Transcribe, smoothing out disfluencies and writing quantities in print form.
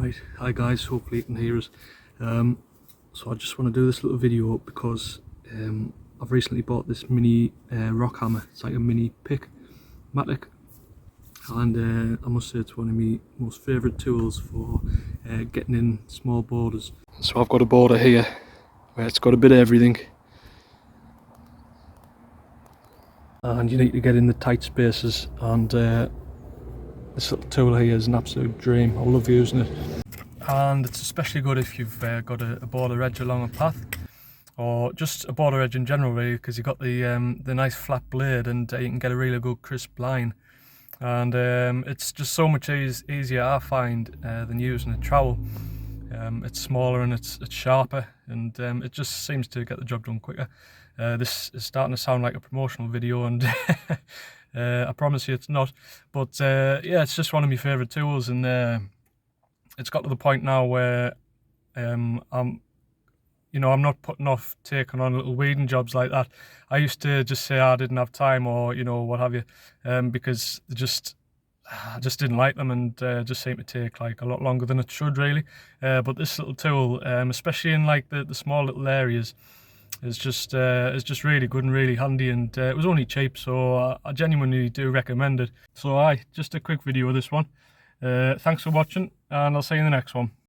Right, hi guys, hopefully you can hear us. So I just want to do this little video because I've recently bought this mini rock hammer. It's like a mini pick, mattock, and I must say it's one of my most favourite tools for getting in small borders. So I've got a border here where it's got a bit of everything, and you need to get in the tight spaces, and this little tool here is an absolute dream. I love using it. And it's especially good if you've got a border edge along a path, or just a border edge in general, really, because you've got the nice flat blade, and you can get a really good crisp line. And it's just so much easier, I find, than using a trowel. It's smaller and it's sharper, and it just seems to get the job done quicker. This is starting to sound like a promotional video, and I promise you it's not. But yeah, it's just one of my favourite tools, and it's got to the point now where I'm not putting off taking on little weeding jobs like that. I used to just say I didn't have time, or what have you, because I just didn't like them, and just seemed to take like a lot longer than it should, really. But this little tool, especially in like the small little areas, is just really good and really handy, and it was only cheap, so I genuinely do recommend it. So just a quick video of this one. Thanks for watching, and I'll see you in the next one.